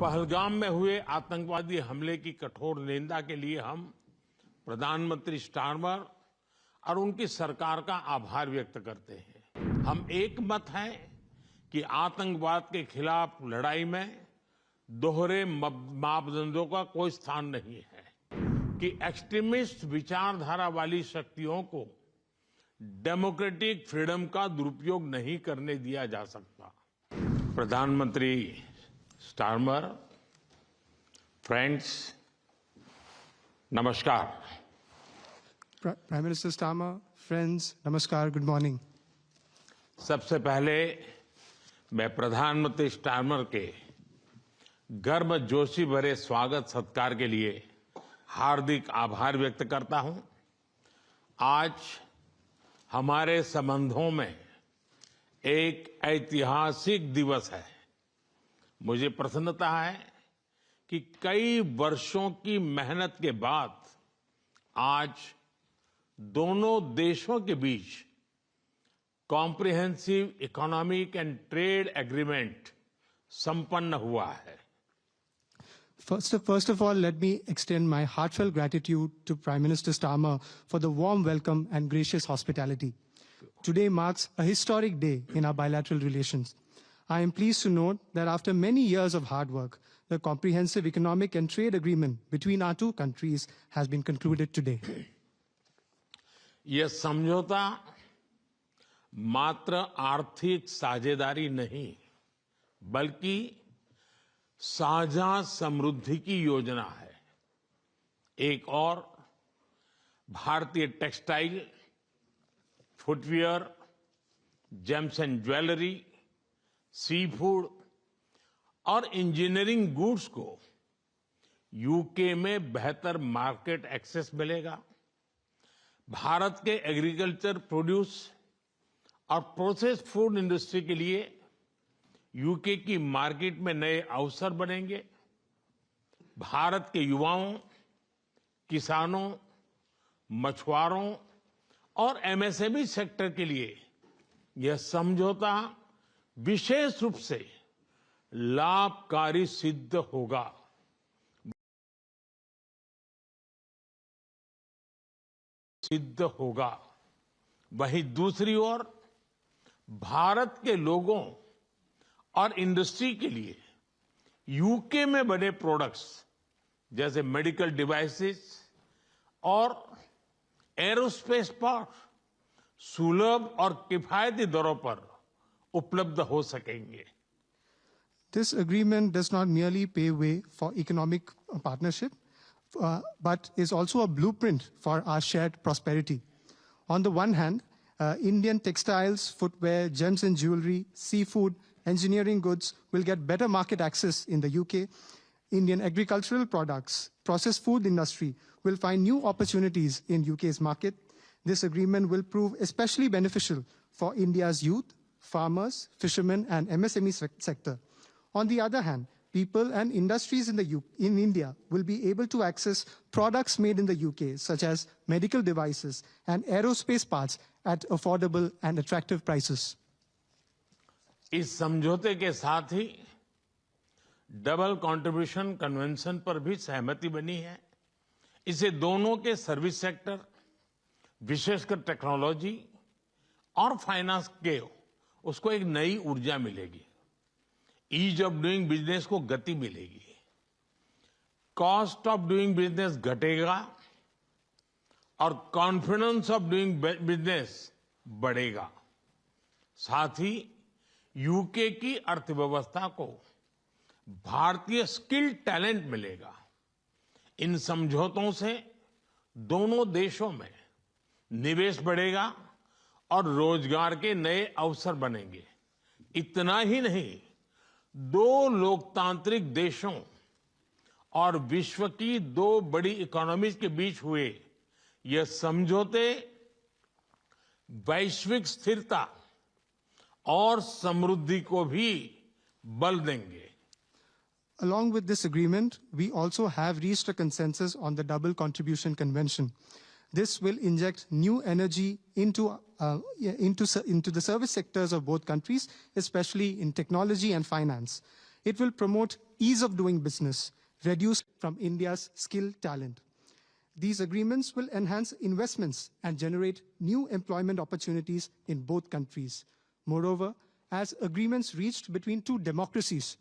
पहलगाम में हुए आतंकवादी हमले की कठोर निंदा के लिए हम प्रधानमंत्री स्टारमर और उनकी सरकार का आभार व्यक्त करते हैं। हम एक मत हैं कि आतंकवाद के खिलाफ लड़ाई में दोहरे मापदंडों का कोई स्थान नहीं है कि एक्सट्रीमिस्ट विचारधारा वाली शक्तियों को डेमोक्रेटिक फ्रीडम का दुरुपयोग नहीं करने दिया जा सकता। प्रधानमंत्री स्टारमर, फ्रेंड्स, नमस्कार। Prime Minister Starmer, friends, namaskar, good morning. सबसे पहले मैं प्रधानमंत्री स्टारमर के गर्मजोशी भरे स्वागत सत्कार के लिए हार्दिक आभार व्यक्त करता हूं। आज हमारे संबंधों में एक ऐतिहासिक दिवस है। मुझे प्रसन्नता है कि कई वर्षों की मेहनत के बाद आज दोनों देशों के बीच comprehensive economic and trade agreement संपन्न हुआ है। First of all, let me extend my heartfelt gratitude to Prime Minister Starmer for the warm welcome and gracious hospitality. Today marks a historic day in our bilateral relations. I am pleased to note that after many years of hard work, the comprehensive economic and trade agreement between our two countries has been concluded today. यह समझौता मात्र आर्थिक साझेदारी नहीं, बल्कि साझा समृद्धि की योजना है। एक और भारतीय textile, footwear, gems and jewellery, sea food और इंजीनियरिंग गुड्स को यूके में बेहतर मार्केट एक्सेस मिलेगा। भारत के एग्रीकल्चर प्रोड्यूस और प्रोसेस्ड फूड इंडस्ट्री के लिए यूके की मार्केट में नए अवसर बनेंगे। भारत के युवाओं, किसानों, मछुआरों और एमएसएमई सेक्टर के लिए यह समझौता विशेष रूप से लाभकारी सिद्ध होगा। वहीं दूसरी ओर भारत के लोगों और इंडस्ट्री के लिए यूके में बने प्रोडक्ट्स जैसे मेडिकल डिवाइसेस और एरोस्पेस पार्ट्स सुलभ और किफायती दरों पर उपलब्ध हो सकेंगे। This agreement does not merely pave way for economic partnership, but is also a blueprint for our shared prosperity. On the one hand, Indian textiles, footwear, gems and jewelry, seafood, engineering goods will get better market access in the UK. Indian agricultural products, processed food industry will find new opportunities in UK's market. This agreement will prove especially beneficial for India's youth, farmers, fishermen and MSME sector. On the other hand, people and industries in India will be able to access products made in the UK, such as medical devices and aerospace parts at affordable and attractive prices. इस समझौते के साथ ही double contribution convention पर भी सहमति बनी है। इससे दोनों के सर्विस सेक्टर, विशेषकर टेक्नोलॉजी और फाइनेंस के उसको एक नई ऊर्जा मिलेगी। ईज ऑफ डूइंग बिजनेस को गति मिलेगी। कॉस्ट ऑफ डूइंग बिजनेस घटेगा और कॉन्फिडेंस ऑफ डूइंग बिजनेस बढ़ेगा। साथ ही यूके की अर्थव्यवस्था को भारतीय स्किल्ड टैलेंट मिलेगा। इन समझौतों से दोनों देशों में निवेश बढ़ेगा और रोजगार के नए अवसर बनेंगे। इतना ही नहीं, दो लोकतांत्रिक देशों और विश्व की दो बड़ी इकोनॉमीज के बीच हुए यह समझौते वैश्विक स्थिरता और समृद्धि को भी बल देंगे। Along with this agreement, we also have reached a consensus on the Double Contribution Convention. This will inject new energy into the service sectors of both countries, especially in technology and finance. It will promote ease of doing business, reduced from India's skilled talent. These agreements will enhance investments and generate new employment opportunities in both countries. Moreover, as agreements reached between two democracies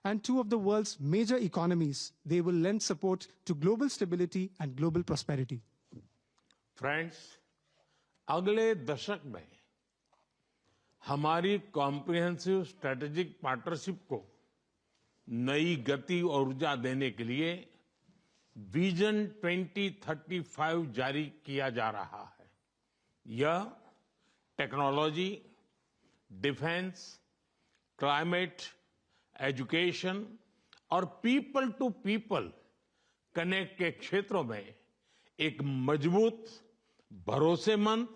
and two of the world's major economies, they will lend support to global stability and global prosperity. Friends, अगले दशक में हमारी comprehensive strategic partnership को नई गति और ऊर्जा देने के लिए विजन 2035 जारी किया जा रहा है। यह टेक्नोलॉजी, डिफेंस, क्लाइमेट, एजुकेशन और पीपल टू पीपल कनेक्ट के क्षेत्रों में एक मजबूत, भरोसेमंद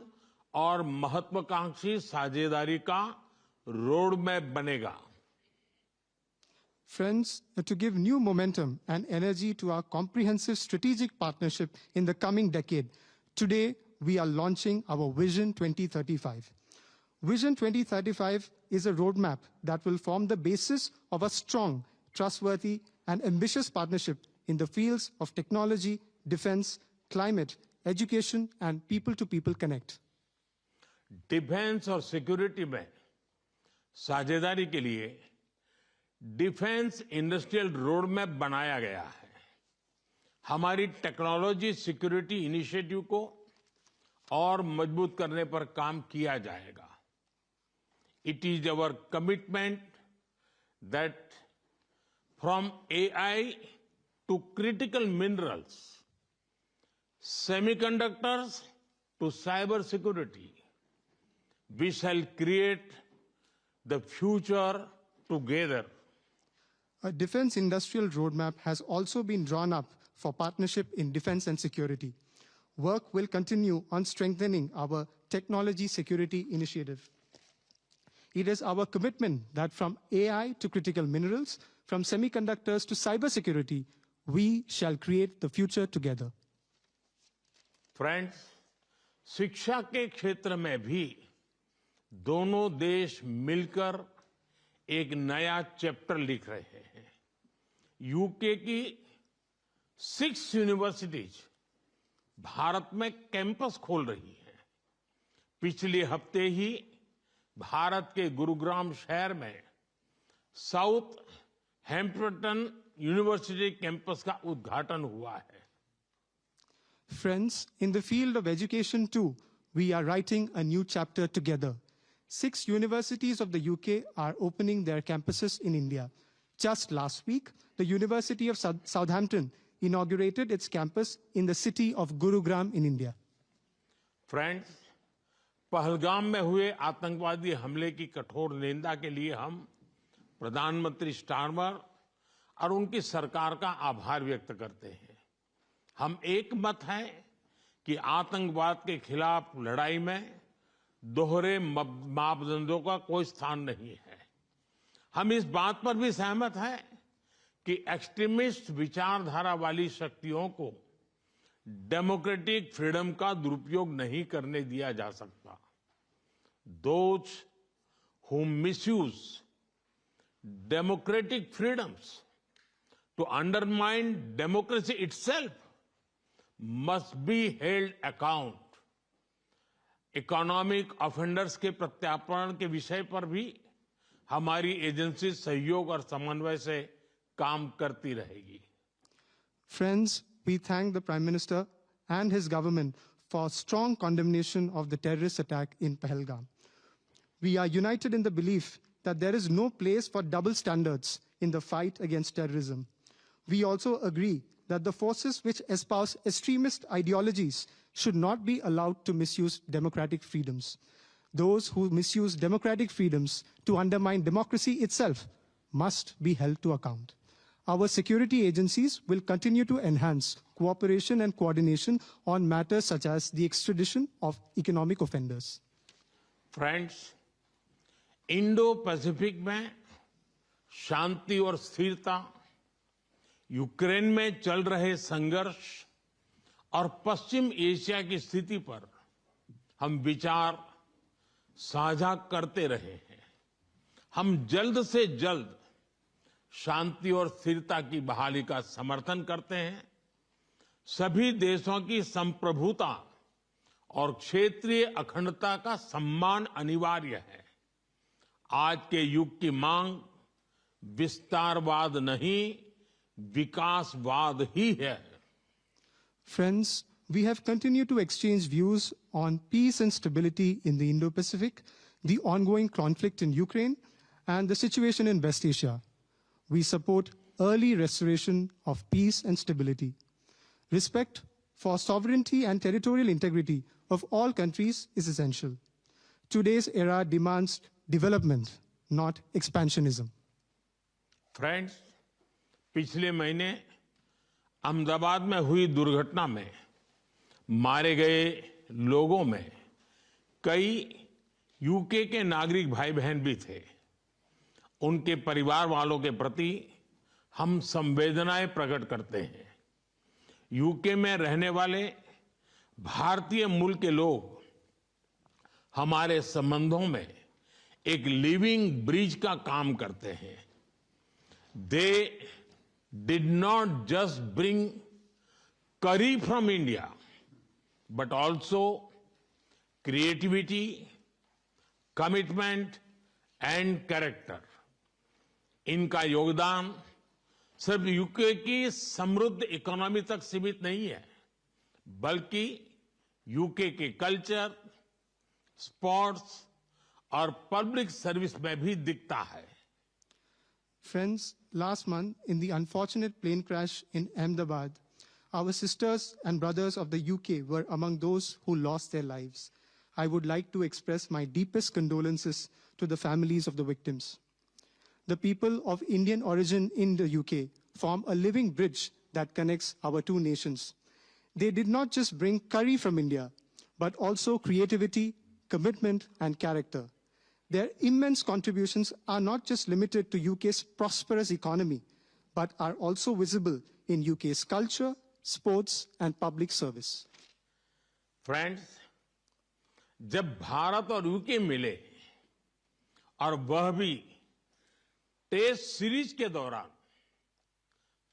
और महत्वाकांक्षी साझेदारी का रोड मैप बनेगा। Friends, to give new momentum and energy to our comprehensive strategic partnership in the coming decade, today we are launching our Vision 2035. Vision 2035 is a roadmap that will form the basis of a strong, trustworthy, and ambitious partnership in the fields of technology, defense, climate, education, and people-to-people connect. Defence और security में साझेदारी के लिए defence industrial road map बनाया गया है। हमारी technology security initiative को और मजबूत करने पर काम किया जाएगा। It is our commitment that from AI to critical minerals, semiconductors to cyber security, we shall create the future together. A defense industrial roadmap has also been drawn up for partnership in defense and security. Work will continue on strengthening our technology security initiative. It is our commitment that from AI to critical minerals, from semiconductors to cybersecurity, we shall create the future together. Friends, शिक्षा के क्षेत्र में भी दोनों देश मिलकर एक नया चैप्टर लिख रहे हैं। यूके की 6 यूनिवर्सिटीज भारत में कैंपस खोल रही हैं। पिछले हफ्ते ही भारत के गुरुग्राम शहर में साउथ हैम्पटन यूनिवर्सिटी कैंपस का उद्घाटन हुआ है। Friends, in the field of education too, we are writing a new chapter together. 6 universities of the UK are opening their campuses in India. Just last week, the University of Southampton inaugurated its campus in the city of Gurugram in India. Friends, Pahalgam में हुए आतंकवादी हमले की कठोर निंदा के लिए हम प्रधानमंत्री स्टारमर और उनकी सरकार का आभार व्यक्त करते हैं। हम एक मत हैं कि आतंकवाद के खिलाफ लड़ाई में दोहरे मापदंडों का कोई स्थान नहीं है। हम इस बात पर भी सहमत हैं कि एक्सट्रीमिस्ट विचारधारा वाली शक्तियों को डेमोक्रेटिक फ्रीडम का दुरुपयोग नहीं करने दिया जा सकता। Those who misuse democratic freedoms to undermine democracy itself must be held account. Economic offenders के प्रत्यार्पण के विषय पर भी हमारी एजेंसी सहयोग और समन्वय से काम करती रहेगी। Friends, we thank the Prime Minister and his government for strong condemnation of the terrorist attack in Pahalgam. We are united in the belief that there is no place for double standards in the fight against terrorism. We also agree that the forces which espouse extremist ideologies should not be allowed to misuse democratic freedoms. Those who misuse democratic freedoms to undermine democracy itself must be held to account. Our security agencies will continue to enhance cooperation and coordination on matters such as the extradition of economic offenders. Friends, Indo Pacific में शांति और स्थिरता, Ukraine में चल रहे संघर्ष और पश्चिम Asia की स्थिति पर हम विचार साझा करते रहे हैं। हम जल्द से जल्द शांति और स्थिरता की बहाली का समर्थन करते हैं। सभी देशों की संप्रभुता और क्षेत्रीय अखंडता का सम्मान अनिवार्य है। आज के युग की मांग विस्तारवाद नहीं, विकासवाद ही है। Friends, we have continued to exchange views on peace and stability in the Indo-Pacific, the ongoing conflict in Ukraine, and the situation in West Asia. We support early restoration of peace and stability. Respect for sovereignty and territorial integrity of all countries is essential. Today's era demands development, not expansionism. Friends, पिछले महीने अहमदाबाद में हुई दुर्घटना में मारे गए लोगों में कई यूके के नागरिक भाई बहन भी थे। उनके परिवार वालों के प्रति हम संवेदनाएं प्रकट करते हैं। यूके में रहने वाले भारतीय मूल के लोग हमारे संबंधों में एक लिविंग ब्रिज का काम करते हैं। They did not just bring curry from India, but also creativity, commitment and character. इनका योगदान सिर्फ यूके की समृद्ध इकोनॉमी तक सीमित नहीं है, बल्कि यूके के कल्चर, स्पोर्ट्स और पब्लिक सर्विस में भी दिखता है। Friends, last month in the unfortunate plane crash in Ahmedabad, our sisters and brothers of the UK were among those who lost their lives. I would like to express my deepest condolences to the families of the victims. The people of Indian origin in the UK form a living bridge that connects our two nations. They did not just bring curry from India, but also creativity, commitment, and character. Their immense contributions are not just limited to UK's prosperous economy, but are also visible in UK's culture, sports, and public service. Friends, जब भारत और UK मिले और वह भी test series के दौरान,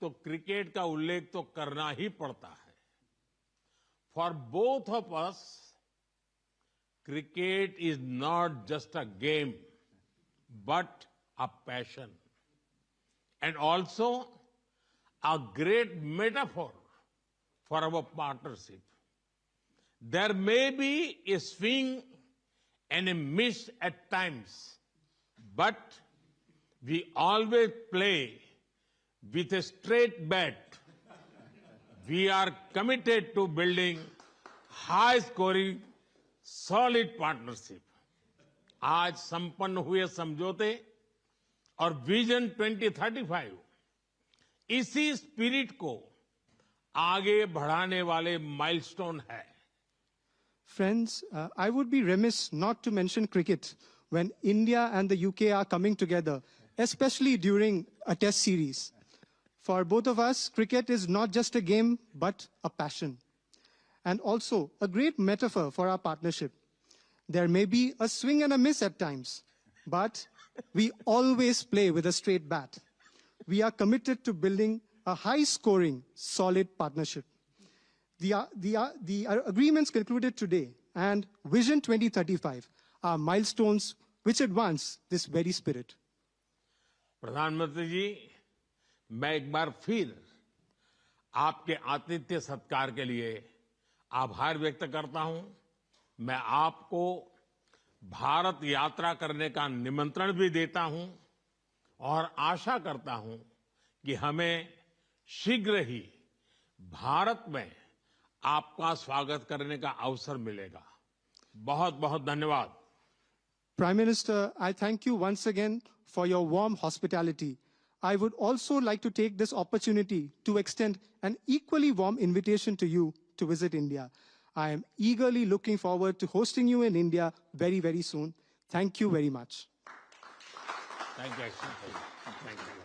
तो cricket का उल्लेख तो करना ही पड़ता है। For both of us, cricket is not just a game, but a passion, and also a great metaphor for our partnership. There may be a swing and a miss at times, but we always play with a straight bat. We are committed to building high-scoring solid partnership. आज संपन्न हुए समझौते और vision 2035 इसी spirit को आगे बढ़ाने वाले माइलस्टोन है। Friends, I would be remiss not to mention cricket when India and the UK are coming together, especially during a test series. For both of us, cricket is not just a game, but a passion. And also a great metaphor for our partnership. There may be a swing and a miss at times, but we always play with a straight bat. We are committed to building a high-scoring, solid partnership. The agreements concluded today and Vision 2035 are milestones which advance this very spirit. प्रधानमंत्री जी, मैं एक बार फिर आपके आतिथ्य सत्कार के लिए आभार व्यक्त करता हूं। मैं आपको भारत यात्रा करने का निमंत्रण भी देता हूं और आशा करता हूं कि हमें शीघ्र ही भारत में आपका स्वागत करने का अवसर मिलेगा। बहुत बहुत धन्यवाद। Prime Minister, I thank you once again for your warm hospitality. I would also like to take this opportunity to extend an equally warm invitation to you to visit India. I am eagerly looking forward to hosting you in India very, very soon. Thank you very much. Thank you. Thank you.